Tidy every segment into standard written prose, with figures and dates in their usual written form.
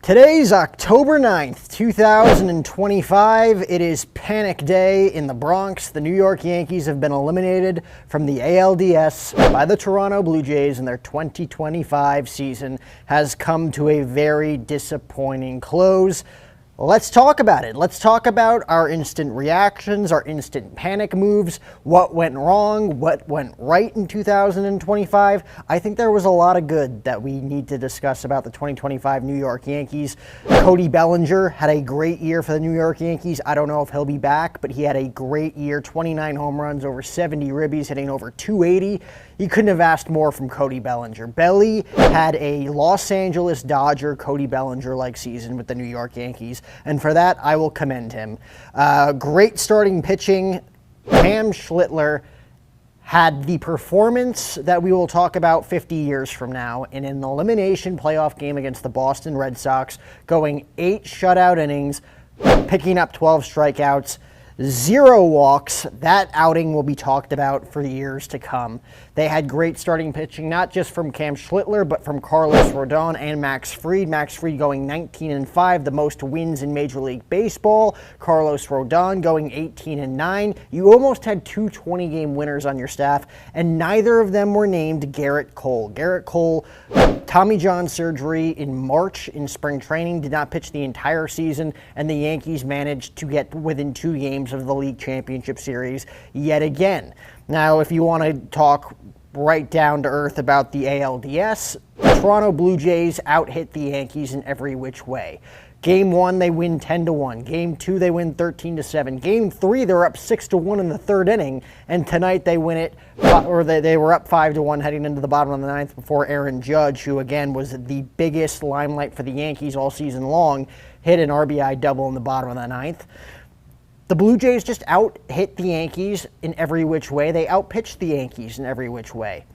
Today's October 9th, 2025. It is panic day in the Bronx. The New York Yankees have been eliminated from the ALDS by the Toronto Blue Jays, and their 2025 season has come to a very disappointing close. Let's talk about it. Let's talk about our instant reactions, our instant panic moves, what went wrong, what went right in 2025. I think there was a lot of good that we need to discuss about the 2025 New York Yankees. Cody Bellinger had a great year for the New York Yankees. I don't know if he'll be back, but he had a great year, 29 home runs, over 70 ribbies, hitting over 280. You couldn't have asked more from Cody Bellinger. Belly had a Los Angeles Dodger Cody Bellinger-like season with the New York Yankees, and for that, I will commend him. Great starting pitching. Cam Schlittler had the performance that we will talk about 50 years from now in an elimination playoff game against the Boston Red Sox, going 8 shutout innings, picking up 12 strikeouts, 0 walks. That outing will be talked about for years to come. They had great starting pitching, not just from Cam Schlittler, but from Carlos Rodon and Max Fried. Max Fried going 19-5, the most wins in Major League Baseball. Carlos Rodon going 18-9. You almost had 2 20-game winners on your staff, and neither of them were named Garrett Cole. Garrett Cole, Tommy John surgery in March in spring training, did not pitch the entire season, and the Yankees managed to get within 2 games of the league championship series yet again. Now, if you want to talk right down to earth about the ALDS, the Toronto Blue Jays out-hit the Yankees in every which way. Game 1, they win 10-1. Game 2, they win 13-7. Game 3, they're up 6-1 in the 3rd inning, and tonight they win it, or they were up 5-1 heading into the bottom of the 9th before Aaron Judge, who again was the biggest limelight for the Yankees all season long, hit an RBI double in the bottom of the 9th. The Blue Jays just out-hit the Yankees in every which way. They out-pitched the Yankees in every which way.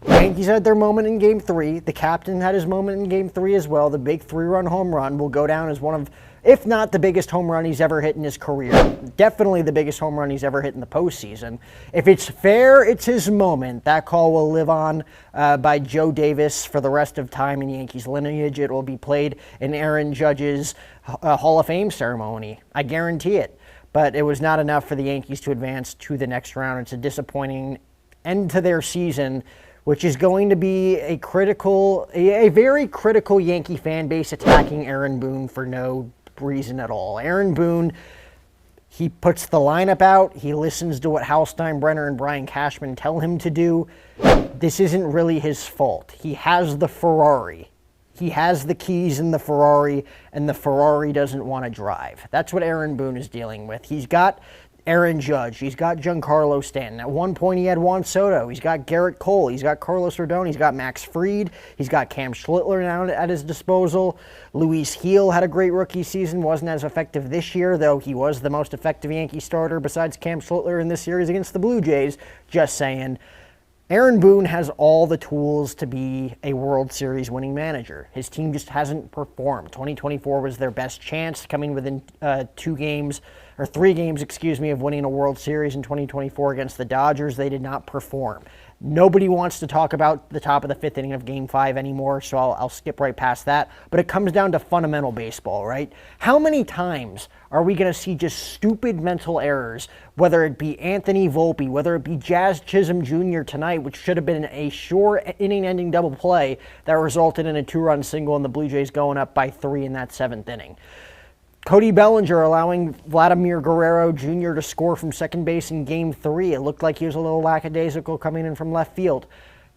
The Yankees had their moment in Game 3. The captain had his moment in Game 3 as well. The big 3-run home run will go down as one of, if not the biggest home run he's ever hit in his career. Definitely the biggest home run he's ever hit in the postseason. If it's fair, it's his moment. That call will live on by Joe Davis for the rest of time in Yankees lineage. It will be played in Aaron Judge's Hall of Fame ceremony. I guarantee it. But it was not enough for the Yankees to advance to the next round. It's a disappointing end to their season, which is going to be a very critical Yankee fan base attacking Aaron Boone for no reason at all. Aaron Boone, he puts the lineup out. He listens to what Hal Steinbrenner and Brian Cashman tell him to do. This isn't really his fault. He has the Ferrari. He has the keys in the Ferrari, and the Ferrari doesn't want to drive. That's what Aaron Boone is dealing with. He's got Aaron Judge. He's got Giancarlo Stanton. At one point, he had Juan Soto. He's got Garrett Cole. He's got Carlos Rodon. He's got Max Fried. He's got Cam Schlittler now at his disposal. Luis Gil had a great rookie season. Wasn't as effective this year, though he was the most effective Yankee starter besides Cam Schlittler in this series against the Blue Jays. Just saying. Aaron Boone has all the tools to be a World Series winning manager. His team just hasn't performed. 2024 was their best chance, coming within 3 games, of winning a World Series in 2024 against the Dodgers. They did not perform. Nobody wants to talk about the top of the 5th inning of Game 5 anymore, so I'll skip right past that. But it comes down to fundamental baseball, right? How many times are we going to see just stupid mental errors, whether it be Anthony Volpe, whether it be Jazz Chisholm Jr. tonight, which should have been a sure inning-ending double play that resulted in a 2-run single and the Blue Jays going up by 3 in that 7th inning. Cody Bellinger allowing Vladimir Guerrero Jr. to score from second base in Game 3. It looked like he was a little lackadaisical coming in from left field.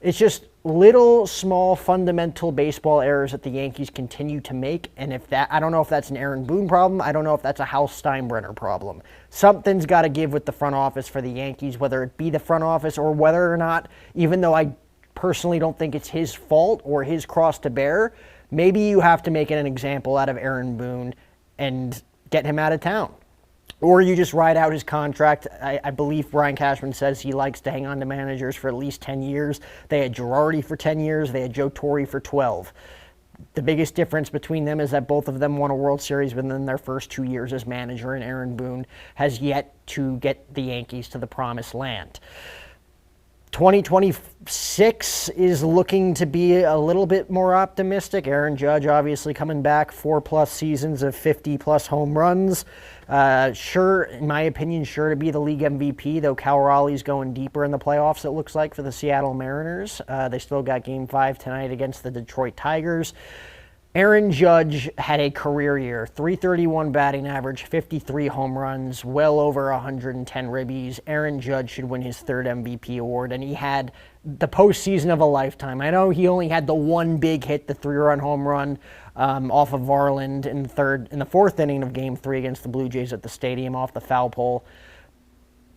It's just little, small, fundamental baseball errors that the Yankees continue to make, and I don't know if that's an Aaron Boone problem. I don't know if that's a Hal Steinbrenner problem. Something's got to give with the front office for the Yankees, whether it be the front office or whether or not, even though I personally don't think it's his fault or his cross to bear, maybe you have to make an example out of Aaron Boone and get him out of town. Or you just ride out his contract. I believe Brian Cashman says he likes to hang on to managers for at least 10 years. They had Girardi for 10 years. They had Joe Torre for 12. The biggest difference between them is that both of them won a World Series within their first 2 years as manager, and Aaron Boone has yet to get the Yankees to the promised land. 2026 is looking to be a little bit more optimistic. Aaron Judge obviously coming back, 4+ seasons of 50+ home runs. Sure, in my opinion, sure to be the league MVP, though Cal Raleigh's going deeper in the playoffs, it looks like, for the Seattle Mariners. They still got Game 5 tonight against the Detroit Tigers. Aaron Judge had a career year, .331 batting average, 53 home runs, well over 110 ribbies. Aaron Judge should win his 3rd MVP award, and he had the postseason of a lifetime. I know he only had the one big hit, the 3-run home run off of Varland in the 4th inning of Game 3 against the Blue Jays at the stadium off the foul pole.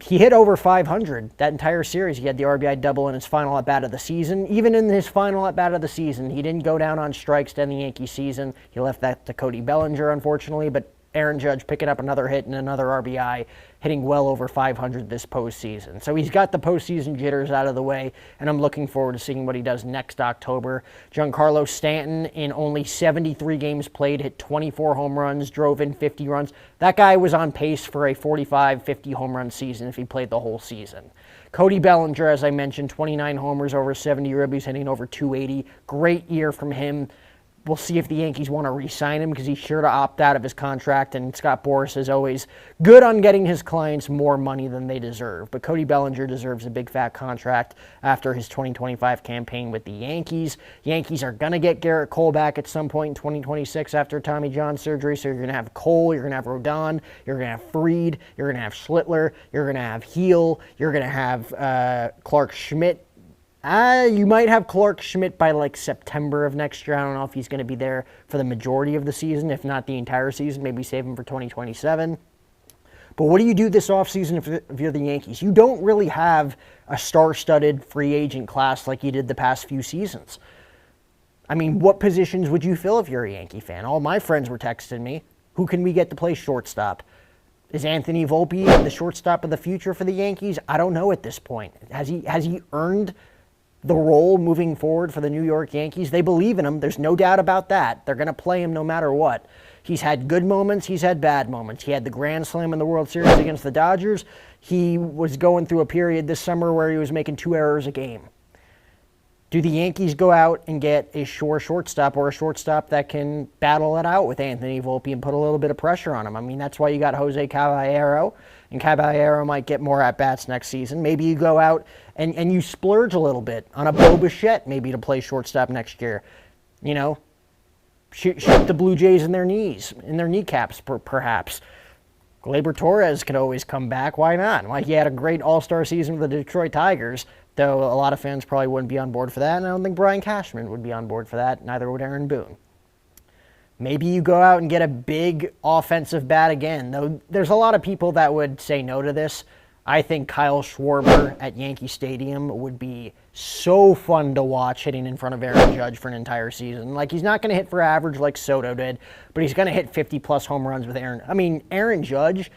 He hit over 500 that entire series. He had the RBI double in his final at-bat of the season. Even in his final at-bat of the season, he didn't go down on strikes to end the Yankee season. He left that to Cody Bellinger, unfortunately, but Aaron Judge picking up another hit and another RBI, hitting well over 500 this postseason. So he's got the postseason jitters out of the way, and I'm looking forward to seeing what he does next October. Giancarlo Stanton, in only 73 games played, hit 24 home runs, drove in 50 runs. That guy was on pace for a 45, 50 home run season if he played the whole season. Cody Bellinger, as I mentioned, 29 homers, over 70 ribbies, hitting over 280. Great year from him. We'll see if the Yankees want to re-sign him because he's sure to opt out of his contract, and Scott Boras is always good on getting his clients more money than they deserve. But Cody Bellinger deserves a big fat contract after his 2025 campaign with the Yankees. Yankees are going to get Garrett Cole back at some point in 2026 after Tommy John surgery, so you're going to have Cole, you're going to have Rodon, you're going to have Fried, you're going to have Schlittler, you're going to have Heel, you're going to have Clark Schmidt. You might have Clark Schmidt by like September of next year. I don't know if he's going to be there for the majority of the season, if not the entire season. Maybe save him for 2027. But what do you do this offseason if you're the Yankees? You don't really have a star-studded free agent class like you did the past few seasons. I mean, what positions would you fill if you're a Yankee fan? All my friends were texting me, who can we get to play shortstop? Is Anthony Volpe the shortstop of the future for the Yankees? I don't know at this point. Has he earned the role moving forward for the New York Yankees? They believe in him. There's no doubt about that. They're going to play him no matter what. He's had good moments. He's had bad moments. He had the grand slam in the World Series against the Dodgers. He was going through a period this summer where he was making 2 errors a game. Do the Yankees go out and get a sure shortstop or a shortstop that can battle it out with Anthony Volpe and put a little bit of pressure on him? I mean, that's why you got Jose Caballero, and Caballero might get more at-bats next season. Maybe you go out and you splurge a little bit on a Bo Bichette maybe to play shortstop next year. You know, shoot the Blue Jays in their kneecaps, perhaps. Gleyber Torres could always come back. Why not? Why, he had a great all-star season with the Detroit Tigers, though a lot of fans probably wouldn't be on board for that, and I don't think Brian Cashman would be on board for that. Neither would Aaron Boone. Maybe you go out and get a big offensive bat again, though there's a lot of people that would say no to this. I think Kyle Schwarber at Yankee Stadium would be so fun to watch hitting in front of Aaron Judge for an entire season. Like, he's not going to hit for average like Soto did, but he's going to hit 50-plus home runs with Aaron Judge,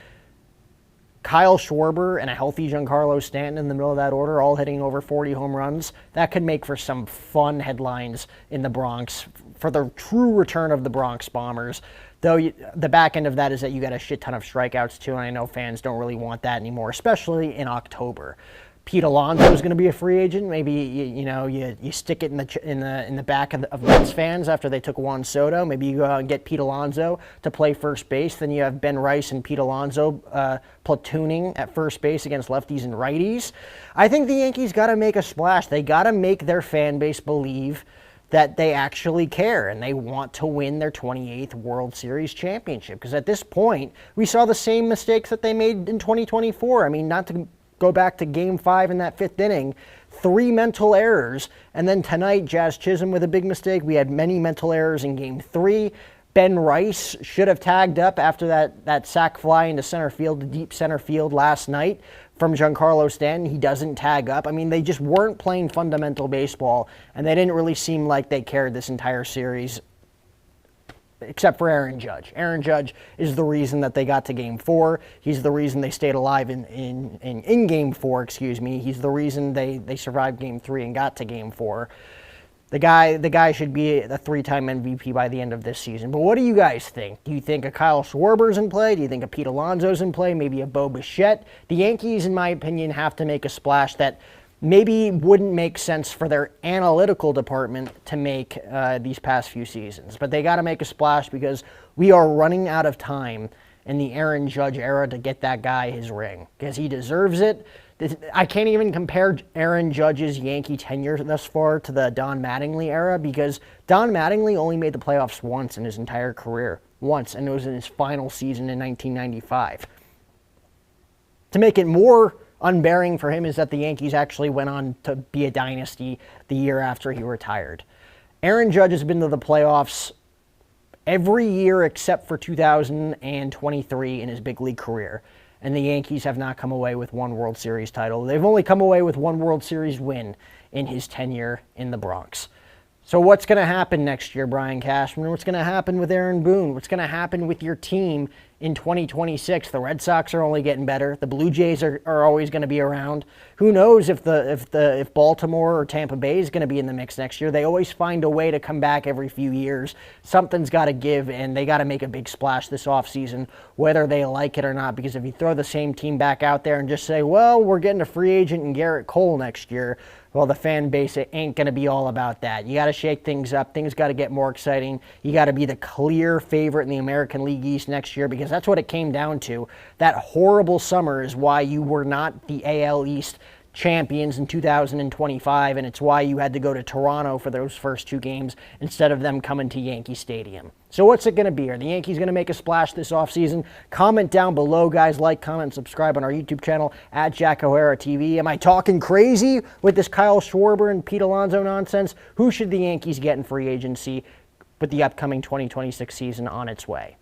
Kyle Schwarber, and a healthy Giancarlo Stanton in the middle of that order, all hitting over 40 home runs. That could make for some fun headlines in the Bronx for the true return of the Bronx Bombers. Though the back end of that is that you got a shit ton of strikeouts too, and I know fans don't really want that anymore, especially in October. Pete Alonso is going to be a free agent. Maybe you stick it in the back of Mets fans after they took Juan Soto. Maybe you go out and get Pete Alonso to play first base. Then you have Ben Rice and Pete Alonso platooning at first base against lefties and righties. I think the Yankees got to make a splash. They got to make their fan base believe that they actually care and they want to win their 28th World Series championship. Because at this point, we saw the same mistakes that they made in 2024. I mean, not to go back to Game 5 in that 5th inning, 3 mental errors. And then tonight, Jazz Chisholm with a big mistake. We had many mental errors in Game 3. Ben Rice should have tagged up after that sac fly into center field, to deep center field last night from Giancarlo Stanton. He doesn't tag up. I mean, they just weren't playing fundamental baseball, and they didn't really seem like they cared this entire series, except for Aaron Judge. Aaron Judge is the reason that they got to Game 4. He's the reason they stayed alive in Game 4, excuse me. He's the reason they survived Game 3 and got to Game 4. The guy should be a 3-time MVP by the end of this season. But what do you guys think? Do you think a Kyle Schwarber's in play? Do you think a Pete Alonso's in play? Maybe a Bo Bichette? The Yankees, in my opinion, have to make a splash that maybe wouldn't make sense for their analytical department to make these past few seasons. But they got to make a splash because we are running out of time in the Aaron Judge era to get that guy his ring, because he deserves it. I can't even compare Aaron Judge's Yankee tenure thus far to the Don Mattingly era, because Don Mattingly only made the playoffs once in his entire career. Once, and it was in his final season in 1995. To make it more unbearing for him is that the Yankees actually went on to be a dynasty the year after he retired. Aaron Judge has been to the playoffs every year except for 2023 in his big league career, and the Yankees have not come away with one World Series title. They've only come away with one World Series win in his tenure in the Bronx. So what's going to happen next year, Brian Cashman? What's going to happen with Aaron Boone? What's going to happen with your team in 2026? The Red Sox are only getting better. The Blue Jays are always going to be around. Who knows if Baltimore or Tampa Bay is going to be in the mix next year? They always find a way to come back every few years. Something's got to give, and they got to make a big splash this offseason, whether they like it or not. Because if you throw the same team back out there and just say, well, we're getting a free agent in Garrett Cole next year, well, the fan base ain't going to be all about that. You got to shake things up. Things got to get more exciting. You got to be the clear favorite in the American League East next year, because that's what it came down to. That horrible summer is why you were not the AL East champions in 2025, and it's why you had to go to Toronto for those first two games instead of them coming to Yankee Stadium. So what's it going to be? Are the Yankees going to make a splash this offseason? Comment down below, guys. Like, comment, and subscribe on our YouTube channel at Jack O'Hara TV. Am I talking crazy with this Kyle Schwarber and Pete Alonso nonsense? Who should the Yankees get in free agency with the upcoming 2026 season on its way?